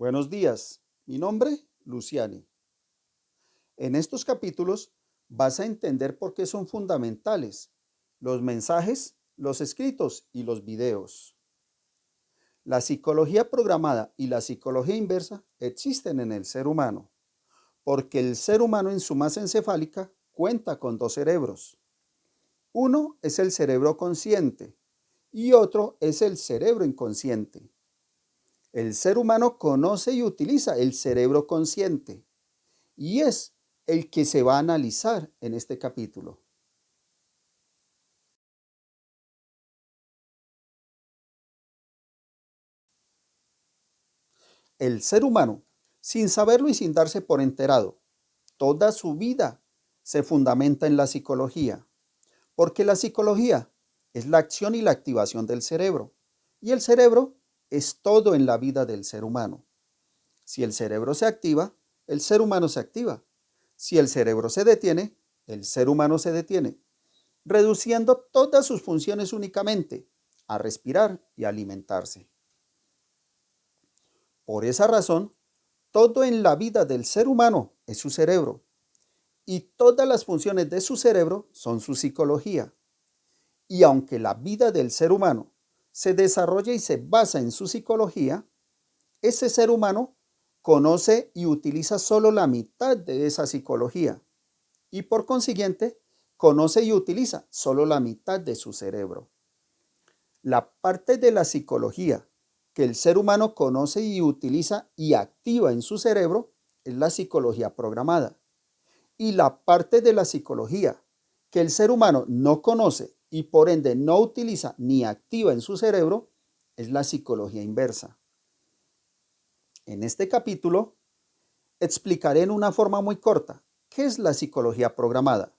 Buenos días, mi nombre, Luciani. En estos capítulos vas a entender por qué son fundamentales los mensajes, los escritos y los videos. La psicología programada y la psicología inversa existen en el ser humano, porque el ser humano en su masa encefálica cuenta con dos cerebros. Uno es el cerebro consciente y otro es el cerebro inconsciente. El ser humano conoce y utiliza el cerebro consciente y es el que se va a analizar en este capítulo. El ser humano, sin saberlo y sin darse por enterado, toda su vida se fundamenta en la psicología, porque la psicología es la acción y la activación del cerebro, y el cerebro es todo en la vida del ser humano. Si el cerebro se activa, el ser humano se activa. Si el cerebro se detiene, el ser humano se detiene, reduciendo todas sus funciones únicamente a respirar y alimentarse. Por esa razón, todo en la vida del ser humano es su cerebro y todas las funciones de su cerebro son su psicología. Y aunque la vida del ser humano se desarrolla y se basa en su psicología, ese ser humano conoce y utiliza solo la mitad de esa psicología y por consiguiente conoce y utiliza solo la mitad de su cerebro. La parte de la psicología que el ser humano conoce y utiliza y activa en su cerebro es la psicología programada. Y la parte de la psicología que el ser humano no conoce y por ende no utiliza ni activa en su cerebro es la psicología inversa. En este capítulo explicaré en una forma muy corta qué es la psicología programada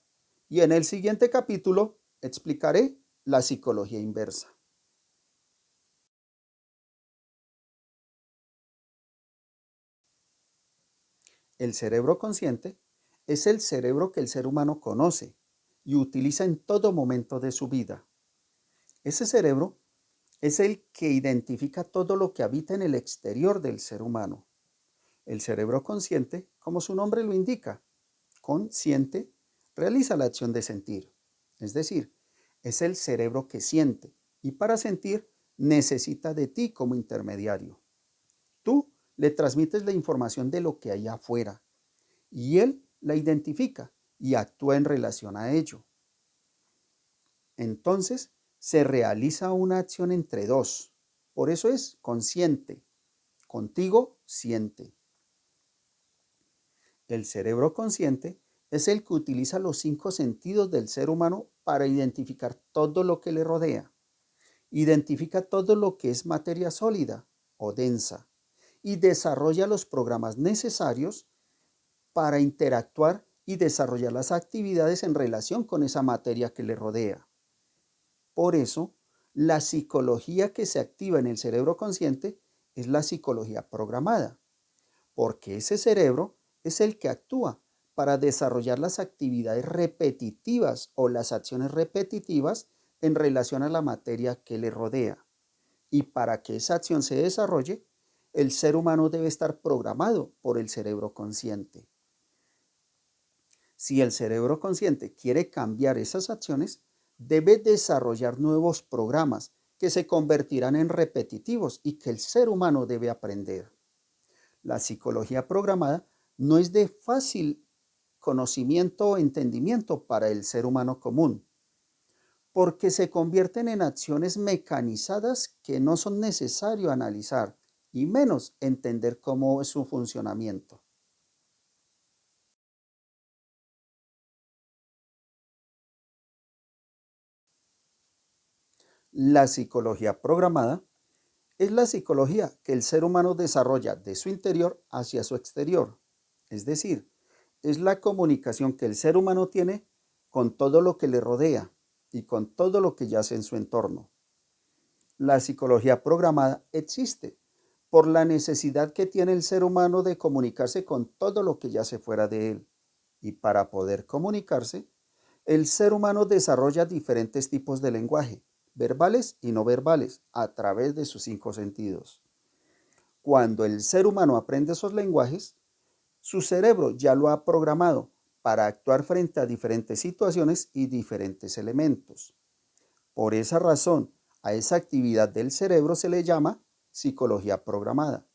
y en el siguiente capítulo explicaré la psicología inversa. El cerebro consciente es el cerebro que el ser humano conoce y utiliza en todo momento de su vida. Ese cerebro es el que identifica todo lo que habita en el exterior del ser humano. El cerebro consciente, como su nombre lo indica, consciente, realiza la acción de sentir. Es decir, es el cerebro que siente y para sentir necesita de ti como intermediario. Tú le transmites la información de lo que hay afuera y él la identifica y actúa en relación a ello. Entonces se realiza una acción entre dos. Por eso es consciente. Contigo siente. El cerebro consciente es el que utiliza los cinco sentidos del ser humano para identificar todo lo que le rodea. Identifica todo lo que es materia sólida o densa y desarrolla los programas necesarios para interactuar y desarrollar las actividades en relación con esa materia que le rodea. Por eso, la psicología que se activa en el cerebro consciente es la psicología programada, porque ese cerebro es el que actúa para desarrollar las actividades repetitivas o las acciones repetitivas en relación a la materia que le rodea. Y para que esa acción se desarrolle, el ser humano debe estar programado por el cerebro consciente. Si el cerebro consciente quiere cambiar esas acciones, debe desarrollar nuevos programas que se convertirán en repetitivos y que el ser humano debe aprender. La psicología programada no es de fácil conocimiento o entendimiento para el ser humano común, porque se convierten en acciones mecanizadas que no son necesario analizar y menos entender cómo es su funcionamiento. La psicología programada es la psicología que el ser humano desarrolla de su interior hacia su exterior. Es decir, es la comunicación que el ser humano tiene con todo lo que le rodea y con todo lo que yace en su entorno. La psicología programada existe por la necesidad que tiene el ser humano de comunicarse con todo lo que yace fuera de él. Y para poder comunicarse, el ser humano desarrolla diferentes tipos de lenguaje, verbales y no verbales, a través de sus cinco sentidos. cuando el ser humano aprende esos lenguajes, su cerebro ya lo ha programado para actuar frente a diferentes situaciones y diferentes elementos. Por esa razón, a esa actividad del cerebro se le llama psicología programada,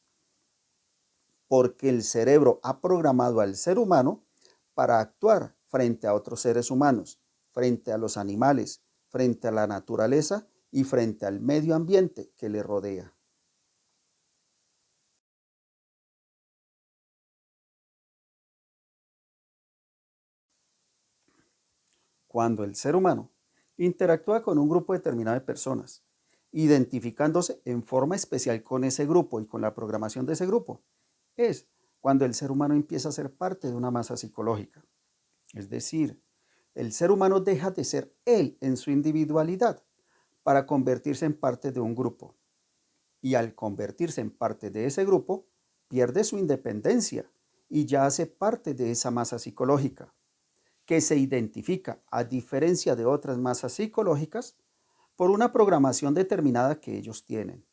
porque el cerebro ha programado al ser humano para actuar frente a otros seres humanos, frente a los animales, frente a la naturaleza y frente al medio ambiente que le rodea. Cuando el ser humano interactúa con un grupo determinado de personas, identificándose en forma especial con ese grupo y con la programación de ese grupo, es cuando el ser humano empieza a ser parte de una masa psicológica. Es decir, el ser humano deja de ser él en su individualidad para convertirse en parte de un grupo. Y al convertirse en parte de ese grupo, pierde su independencia y ya hace parte de esa masa psicológica, que se identifica, a diferencia de otras masas psicológicas, por una programación determinada que ellos tienen.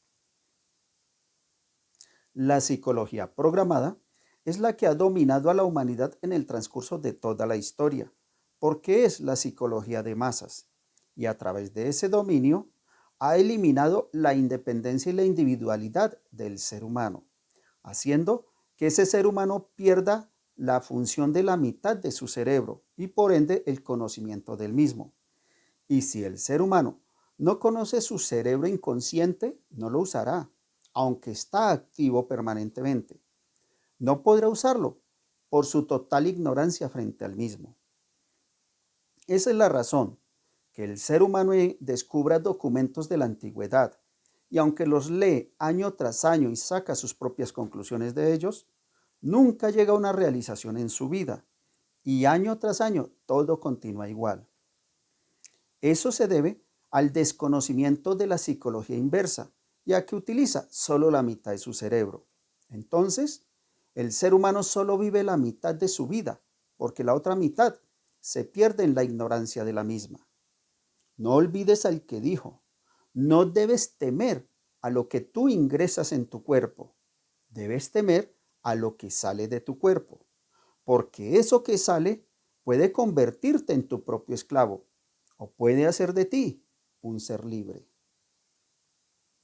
La psicología programada es la que ha dominado a la humanidad en el transcurso de toda la historia, porque es la psicología de masas, y a través de ese dominio ha eliminado la independencia y la individualidad del ser humano, haciendo que ese ser humano pierda la función de la mitad de su cerebro y por ende el conocimiento del mismo. Y si el ser humano no conoce su cerebro inconsciente, no lo usará, aunque está activo permanentemente. No podrá usarlo por su total ignorancia frente al mismo. Esa es la razón que el ser humano descubra documentos de la antigüedad y aunque los lee año tras año y saca sus propias conclusiones de ellos, nunca llega a una realización en su vida y año tras año todo continúa igual. Eso se debe al desconocimiento de la psicología inversa, ya que utiliza solo la mitad de su cerebro. Entonces, el ser humano solo vive la mitad de su vida, porque la otra mitad se pierde en la ignorancia de la misma. No olvides al que dijo, no debes temer a lo que tú ingresas en tu cuerpo, debes temer a lo que sale de tu cuerpo, porque eso que sale puede convertirte en tu propio esclavo o puede hacer de ti un ser libre.